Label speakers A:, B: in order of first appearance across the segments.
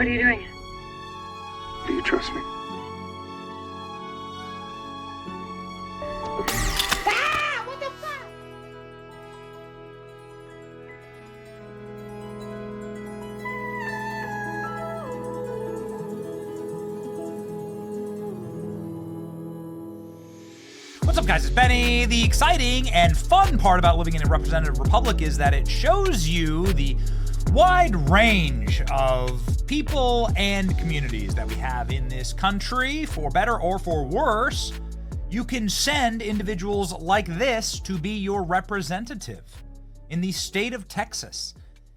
A: What are you doing?
B: Do you trust me?
C: What's up, guys? It's Benny. The exciting and fun part about living in a representative republic is that it shows you the wide range of people and communities that we have in this country, for better or for worse. You can send individuals like this to be your representative. In the state of Texas,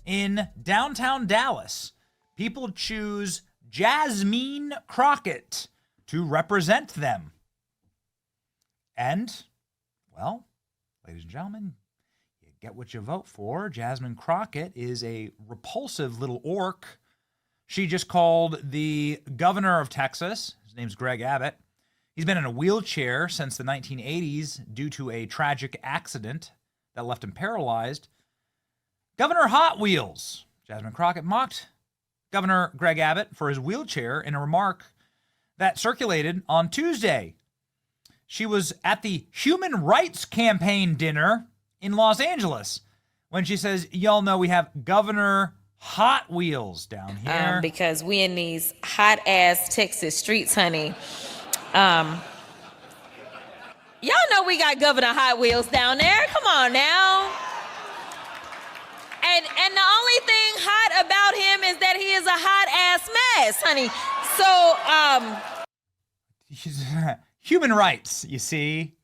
C: in downtown Dallas, people choose Jasmine Crockett to represent them. And, well, ladies and gentlemen, you get what you vote for. Jasmine Crockett is a repulsive little orc. She just called the governor of Texas, his name's Greg Abbott. He's been in a wheelchair since the 1980s due to a tragic accident that left him paralyzed. Governor Hot Wheels. Jasmine Crockett mocked Governor Greg Abbott for his wheelchair in a remark that circulated on Tuesday. She was at the Human Rights Campaign dinner in Los Angeles when she says, y'all know we have Governor Hot Wheels down here.
D: Because we in these hot-ass Texas streets, honey. Y'all know we got Governor Hot Wheels down there. Come on now. And the only thing hot about him is that he is a hot-ass mess, honey. So,
C: Human rights, you see.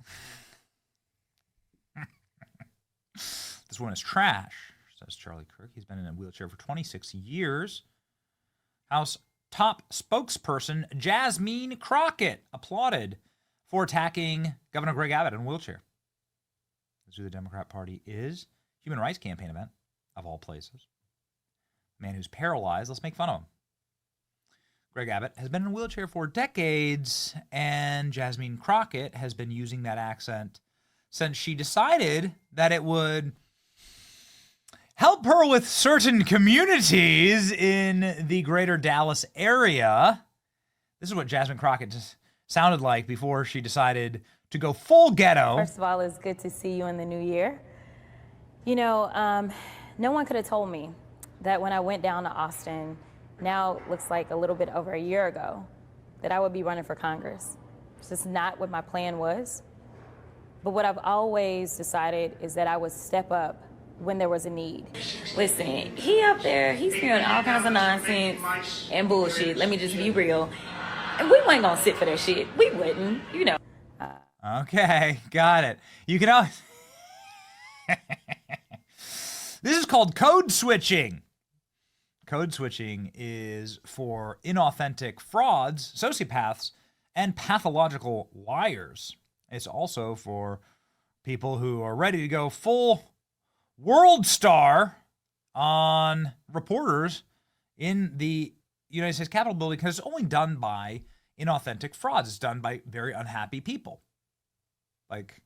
C: This one is trash, says Charlie Kirk. He's been in a wheelchair for 26 years. House top spokesperson Jasmine Crockett applauded for attacking Governor Greg Abbott in a wheelchair. That's who the Democrat Party is. Human Rights Campaign event, of all places. Man who's paralyzed, let's make fun of him. Greg Abbott has been in a wheelchair for decades, and Jasmine Crockett has been using that accent since she decided that it would help her with certain communities in the greater Dallas area. This is what Jasmine Crockett just sounded like before she decided to go full ghetto.
E: First of all, it's good to see you in the new year. You know, no one could have told me that when I went down to Austin, now it looks like a little bit over a year ago, that I would be running for Congress. It's just not what my plan was. But what I've always decided is that I would step up when there was a need.
D: listen, he up there, he's spewing all kinds of nonsense and bullshit. Let me just be real. And we wasn't gonna sit for that shit. We wouldn't, you know.
C: Okay, got it. You can always... This is called code switching. Code switching is for inauthentic frauds, sociopaths, and pathological liars. It's also for people who are ready to go full world star on reporters in the United States Capitol building, because it's only done by inauthentic frauds. It's done by very unhappy people. Like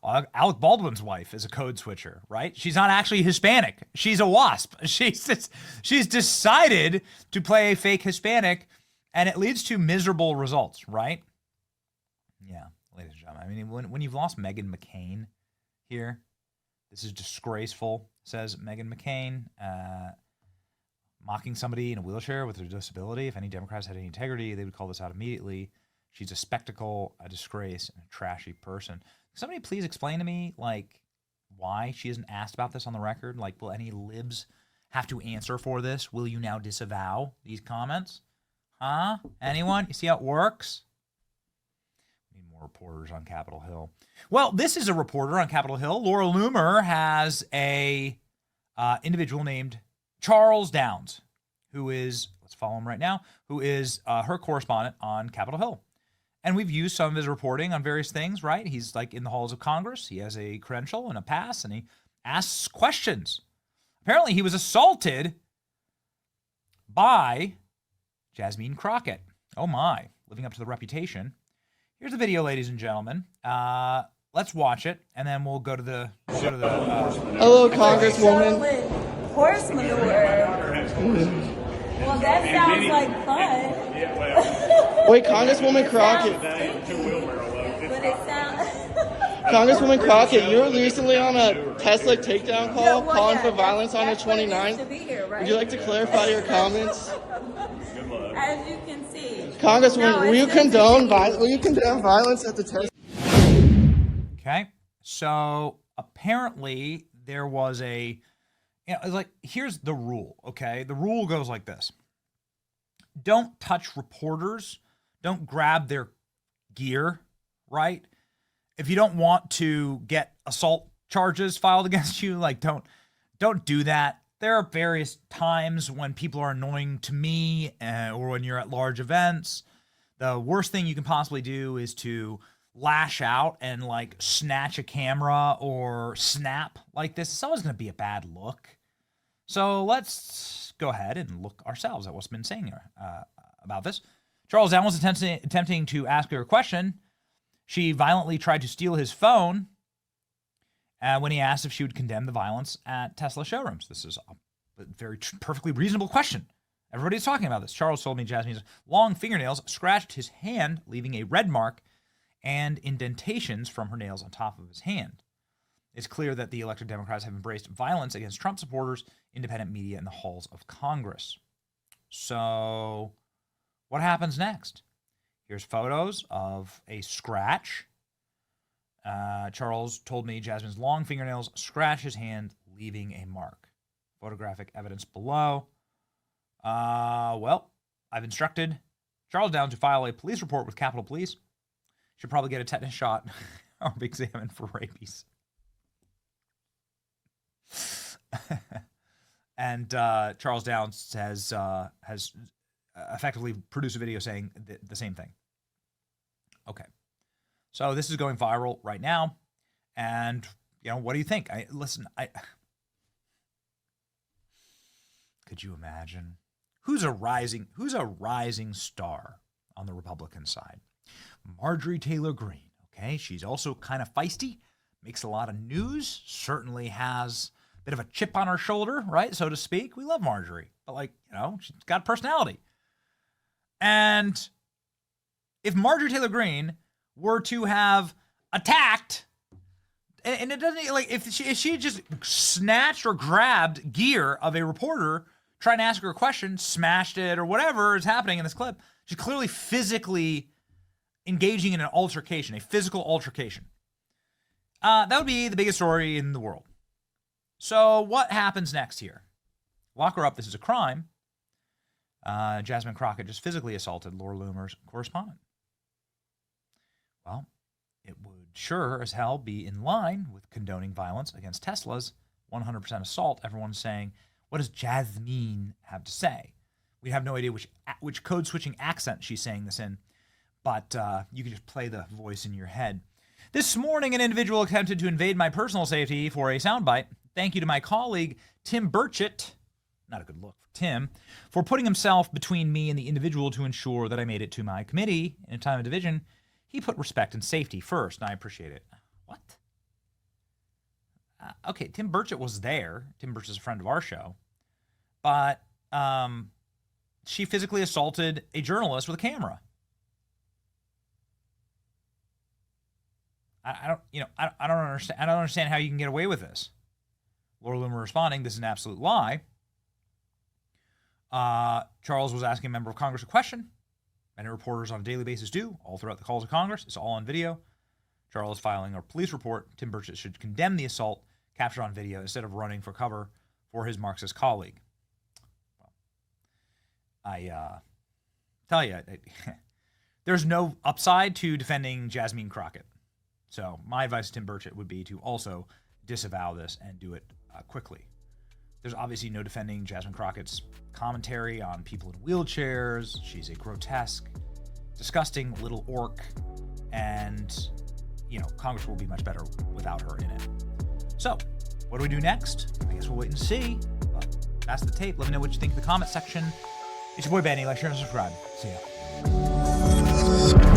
C: Alec Baldwin's wife is a code switcher, right? She's not actually Hispanic. She's a WASP. She's decided to play a fake Hispanic, and it leads to miserable results, right? Yeah, ladies and gentlemen. I mean, when you've lost Meghan McCain here, this is disgraceful, says Meghan McCain, mocking somebody in a wheelchair with a disability. If any Democrats had any integrity, they would call this out immediately. She's a spectacle, a disgrace, and a trashy person. Somebody please explain to me, like, why she isn't asked about this on the record? Like, will any libs have to answer for this? Will you now disavow these comments? Huh? Anyone? You see how it works? We need more reporters on Capitol Hill. Well, this is a reporter on Capitol Hill. Laura Loomer has a individual named Charles Downs, who is, let's follow him right now, who is her correspondent on Capitol Hill. And we've used some of his reporting on various things, right? He's like in the halls of Congress. He has a credential and a pass, and he asks questions. Apparently, he was assaulted by Jasmine Crockett. Oh my, living up to the reputation. Here's the video, ladies and gentlemen. Let's watch it, and then we'll go to the.
F: Hello, Congresswoman.
D: Horse manure.
E: Well, that sounds like fun.
A: Yeah, well.
F: Wait, Congresswoman Crockett.
E: But it sounds.
F: Congresswoman Crockett, you were recently on a Tesla takedown call
E: Yeah, well,
F: calling
E: yeah,
F: for violence on the
E: that's what it is
F: 29th.
E: to be here, right?
F: Would you like to clarify your comments?
E: As you can see.
F: Congresswoman, will you
E: it's-
F: condone violence at the Tesla?
C: Okay. So apparently there was here's the rule, okay? The rule goes like this. Don't touch reporters. Don't grab their gear, right? If you don't want to get assault charges filed against you, don't do that. There are various times when people are annoying to me or when you're at large events. The worst thing you can possibly do is to lash out and snatch a camera or snap like this. It's always going to be a bad look. So let's go ahead and look ourselves at what's been saying about this. Charles Allen was attempting to ask her a question. She violently tried to steal his phone when he asked if she would condemn the violence at Tesla showrooms. This is a very perfectly reasonable question. Everybody's talking about this. Charles told me Jasmine's long fingernails scratched his hand, leaving a red mark and indentations from her nails on top of his hand. It's clear that the elected Democrats have embraced violence against Trump supporters, independent media, and the halls of Congress. So what happens next? Here's photos of a scratch. Charles told me Jasmine's long fingernails scratched his hand, leaving a mark. Photographic evidence below. Well, I've instructed Charles Down to file a police report with Capitol Police. Should probably get a tetanus shot or be examined for rabies. And Charles Downs has effectively produced a video saying the same thing. Okay. So this is going viral right now. And, what do you think? Could you imagine? Who's a rising star on the Republican side? Marjorie Taylor Greene. Okay. She's also kind of feisty, makes a lot of news, certainly has a bit of a chip on her shoulder, right? So to speak. We love Marjorie, but she's got personality. And if Marjorie Taylor Greene were to have attacked, and it doesn't if she just snatched or grabbed gear of a reporter trying to ask her a question, smashed it or whatever is happening in this clip, she's clearly physically engaging in an altercation, a physical altercation. That would be the biggest story in the world. So what happens next here? Lock her up. This is a crime. Jasmine Crockett just physically assaulted Laura Loomer's correspondent. Well, it would sure as hell be in line with condoning violence against Tesla's 100% assault. Everyone's saying, what does Jasmine have to say? We have no idea which code-switching accent she's saying this in, but you can just play the voice in your head. This morning, an individual attempted to invade my personal safety for a soundbite. Thank you to my colleague, Tim Burchett, not a good look for Tim, for putting himself between me and the individual to ensure that I made it to my committee in a time of division. He put respect and safety first, and I appreciate it. What? Okay, Tim Burchett was there. Tim Burchett is a friend of our show. But she physically assaulted a journalist with a camera. I don't understand. I don't understand how you can get away with this. Laura Loomer responding, this is an absolute lie. Charles was asking a member of Congress a question. Many reporters on a daily basis do, all throughout the calls of Congress. It's all on video. Charles filing a police report. Tim Burchett should condemn the assault captured on video instead of running for cover for his Marxist colleague. Well, I tell you, there's no upside to defending Jasmine Crockett. So my advice to Tim Burchett would be to also disavow this and do it quickly. There's obviously no defending Jasmine Crockett's commentary on people in wheelchairs. She's a grotesque, disgusting little orc, and, Congress will be much better without her in it. So, what do we do next? I guess we'll wait and see. But that's the tape. Let me know what you think in the comment section. It's your boy Benny. Like, share, and subscribe. See ya.